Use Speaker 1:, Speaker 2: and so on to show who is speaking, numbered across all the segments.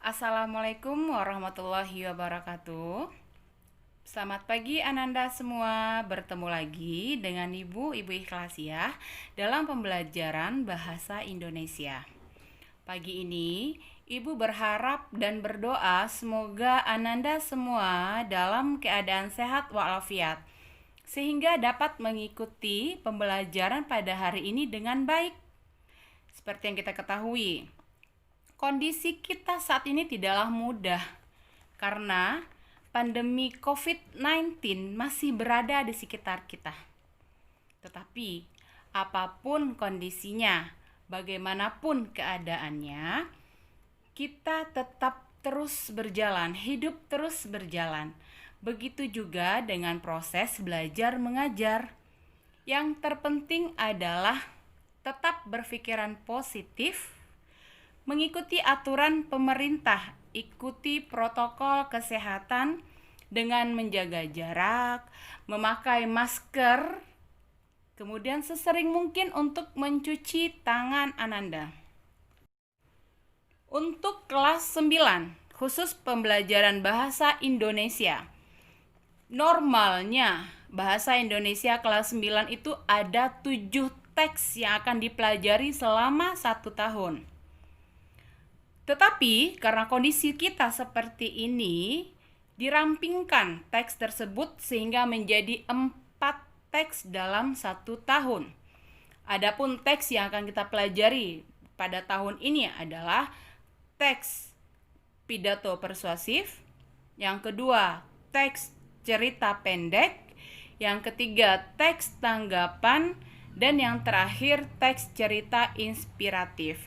Speaker 1: Assalamualaikum warahmatullahi wabarakatuh. Selamat pagi Ananda semua, bertemu lagi dengan Ibu Ikhlasiah dalam pembelajaran Bahasa Indonesia. Pagi ini, Ibu berharap dan berdoa semoga Ananda semua dalam keadaan sehat walafiat, sehingga dapat mengikuti pembelajaran pada hari ini dengan baik. Seperti yang kita ketahui, kondisi kita saat ini tidaklah mudah karena pandemi COVID-19 masih berada di sekitar kita. Tetapi apapun kondisinya, bagaimanapun keadaannya, kita tetap terus berjalan, hidup terus berjalan. Begitu juga dengan proses belajar mengajar. Yang terpenting adalah tetap berpikiran positif, mengikuti aturan pemerintah, ikuti protokol kesehatan dengan menjaga jarak, memakai masker, kemudian sesering mungkin untuk mencuci tangan Ananda. Untuk kelas 9, khusus pembelajaran bahasa Indonesia. Normalnya bahasa Indonesia kelas 9 itu ada 7 teks yang akan dipelajari selama 1 tahun. Tetapi karena kondisi kita seperti ini, dirampingkan teks tersebut sehingga menjadi 4 teks dalam 1 tahun. Adapun teks yang akan kita pelajari pada tahun ini adalah teks pidato persuasif, yang kedua teks cerita pendek, yang ketiga teks tanggapan, dan yang terakhir teks cerita inspiratif.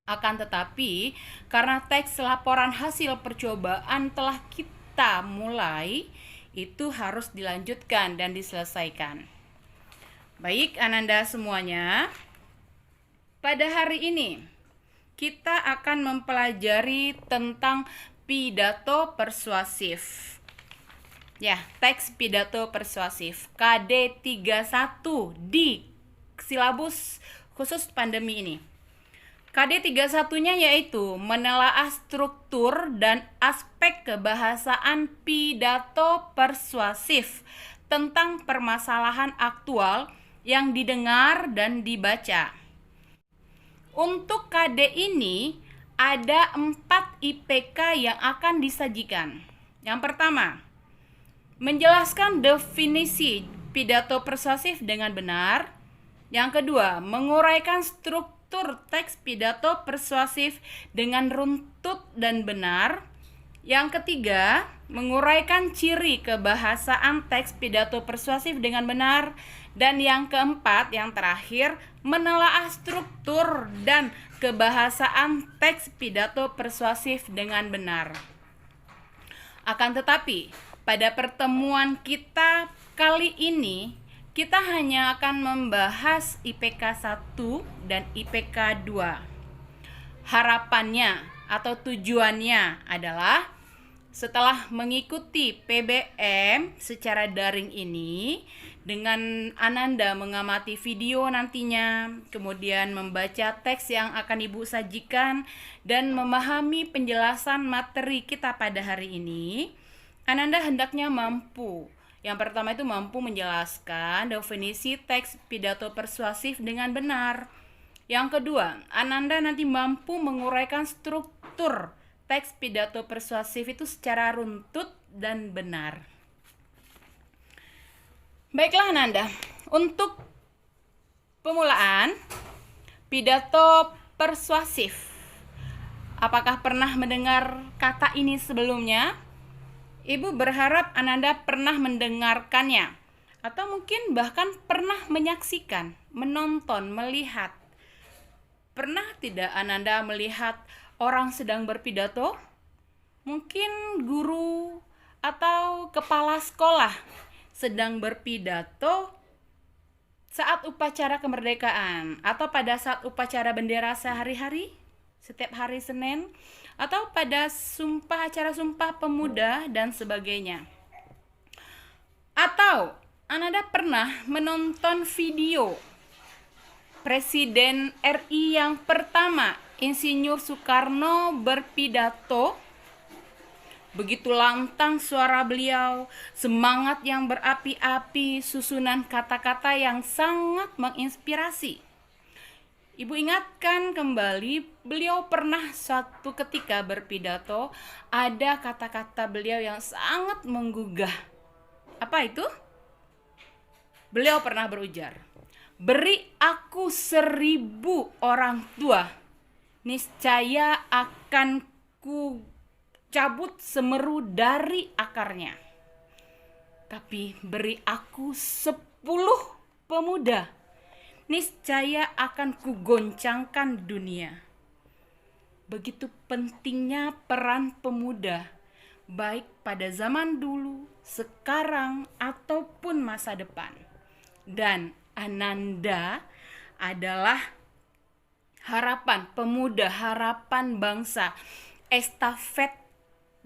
Speaker 1: Akan tetapi, karena teks laporan hasil percobaan telah kita mulai, itu harus dilanjutkan dan diselesaikan. Baik, Ananda semuanya, pada hari ini kita akan mempelajari tentang pidato persuasif. Ya, teks pidato persuasif KD 31 di silabus khusus pandemi ini. KD 31-nya yaitu menelaah struktur dan aspek kebahasaan pidato persuasif tentang permasalahan aktual yang didengar dan dibaca. Untuk KD ini ada 4 IPK yang akan disajikan. Yang pertama, menjelaskan definisi pidato persuasif dengan benar. Yang kedua, menguraikan struktur teks pidato persuasif dengan runtut dan benar. Yang ketiga, menguraikan ciri kebahasaan teks pidato persuasif dengan benar. Dan yang keempat, yang terakhir, menelaah struktur dan kebahasaan teks pidato persuasif dengan benar. Akan tetapi, pada pertemuan kita kali ini, kita hanya akan membahas IPK 1 dan IPK 2. Harapannya atau tujuannya adalah setelah mengikuti PBM secara daring ini, dengan Ananda mengamati video nantinya, kemudian membaca teks yang akan Ibu sajikan, dan memahami penjelasan materi kita pada hari ini, Ananda hendaknya mampu. Yang pertama itu mampu menjelaskan definisi teks pidato persuasif dengan benar. Yang kedua, Ananda nanti mampu menguraikan struktur teks pidato persuasif itu secara runtut dan benar. Baiklah Ananda, untuk pemulaan pidato persuasif, apakah pernah mendengar kata ini sebelumnya? Ibu berharap Ananda pernah mendengarkannya, atau mungkin bahkan pernah menyaksikan, menonton, melihat. Pernah tidak Ananda melihat orang sedang berpidato? Mungkin guru atau kepala sekolah sedang berpidato saat upacara kemerdekaan, atau pada saat upacara bendera sehari-hari, setiap hari Senin, atau pada acara sumpah pemuda dan sebagainya. Atau Ananda pernah menonton video Presiden RI yang pertama, Insinyur Soekarno berpidato. Begitu lantang suara beliau, semangat yang berapi-api, susunan kata-kata yang sangat menginspirasi. Ibu ingatkan kembali, beliau pernah suatu ketika berpidato, ada kata-kata beliau yang sangat menggugah. Apa itu? Beliau pernah berujar, "Beri aku 1000 orang tua, niscaya akan ku cabut semeru dari akarnya. Tapi beri aku 10 pemuda, niscaya akan kugoncangkan dunia." Begitu pentingnya peran pemuda, baik pada zaman dulu, sekarang, ataupun masa depan. Dan Ananda adalah harapan pemuda, harapan bangsa, estafet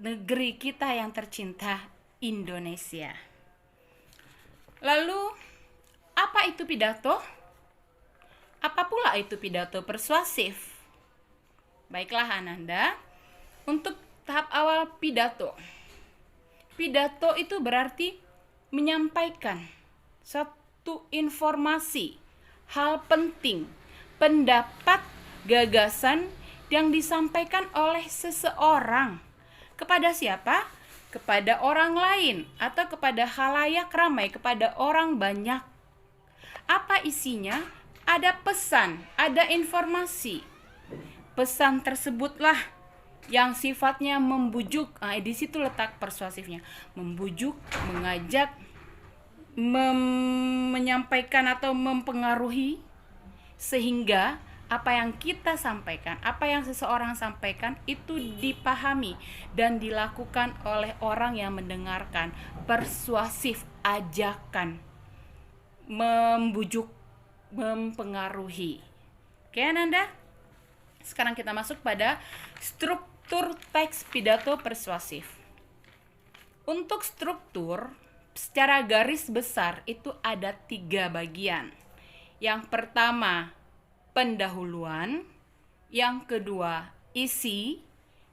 Speaker 1: negeri kita yang tercinta, Indonesia. Lalu, apa itu pidato? Apa pula itu pidato persuasif? Baiklah Ananda, untuk tahap awal pidato. Pidato itu berarti menyampaikan satu informasi, hal penting, pendapat, gagasan yang disampaikan oleh seseorang. Kepada siapa? Kepada orang lain atau kepada khalayak ramai, kepada orang banyak. Apa isinya? Ada pesan, ada informasi. Pesan tersebutlah yang sifatnya membujuk. Di situ letak persuasifnya. Membujuk, mengajak, menyampaikan atau mempengaruhi, sehingga apa yang kita sampaikan, apa yang seseorang sampaikan itu dipahami dan dilakukan oleh orang yang mendengarkan. Persuasif, ajakan, membujuk, mempengaruhi. Oke Ananda? Sekarang kita masuk pada struktur teks pidato persuasif. Untuk struktur, secara garis besar itu ada 3 bagian. Yang pertama, pendahuluan, yang kedua isi,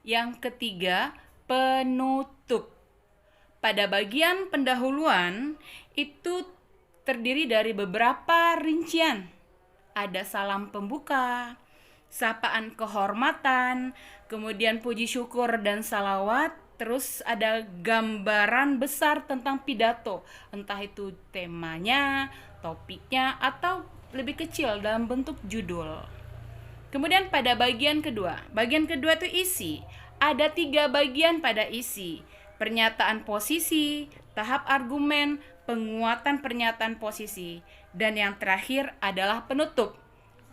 Speaker 1: yang ketiga penutup. Pada bagian pendahuluan itu terdiri dari beberapa rincian. Ada salam pembuka, sapaan kehormatan, kemudian puji syukur dan salawat, terus ada gambaran besar tentang pidato, entah itu temanya, topiknya, atau lebih kecil dalam bentuk judul. Kemudian pada bagian kedua itu isi. Ada 3 bagian pada isi: pernyataan posisi, tahap argumen, penguatan pernyataan posisi, dan yang terakhir adalah penutup.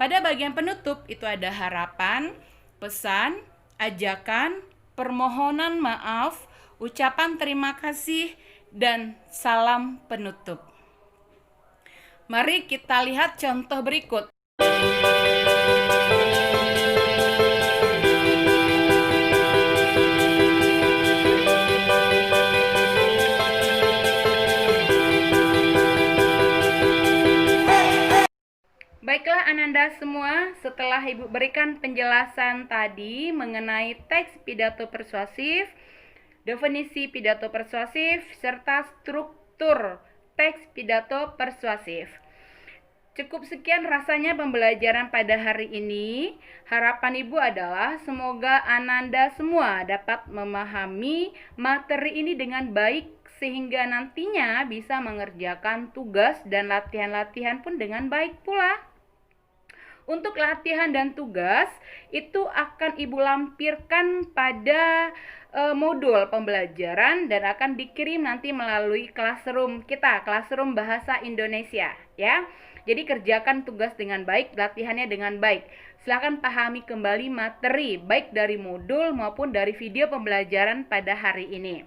Speaker 1: Pada bagian penutup itu ada harapan, pesan, ajakan, permohonan maaf, ucapan terima kasih, dan salam penutup. Mari kita lihat contoh berikut. Baiklah Ananda semua, setelah Ibu berikan penjelasan tadi mengenai teks pidato persuasif, definisi pidato persuasif, serta struktur teks pidato persuasif. Cukup sekian rasanya pembelajaran pada hari ini. Harapan Ibu adalah semoga Ananda semua dapat memahami materi ini dengan baik, sehingga nantinya bisa mengerjakan tugas dan latihan-latihan pun dengan baik pula. Untuk latihan dan tugas itu akan Ibu lampirkan pada modul pembelajaran dan akan dikirim nanti melalui classroom kita, classroom bahasa Indonesia ya. Jadi kerjakan tugas dengan baik, latihannya dengan baik. Silakan pahami kembali materi baik dari modul maupun dari video pembelajaran pada hari ini.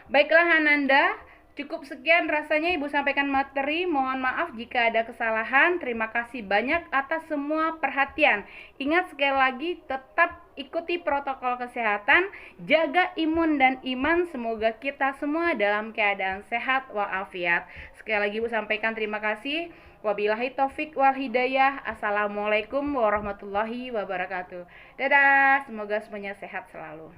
Speaker 1: Baiklah Ananda, cukup sekian rasanya Ibu sampaikan materi. Mohon maaf jika ada kesalahan. Terima kasih banyak atas semua perhatian. Ingat sekali lagi, tetap ikuti protokol kesehatan, jaga imun dan iman. Semoga kita semua dalam keadaan sehat walafiat. Sekali lagi Ibu sampaikan terima kasih. Wabillahi taufik wal hidayah. Assalamualaikum warahmatullahi wabarakatuh. Dadah, semoga semuanya sehat selalu.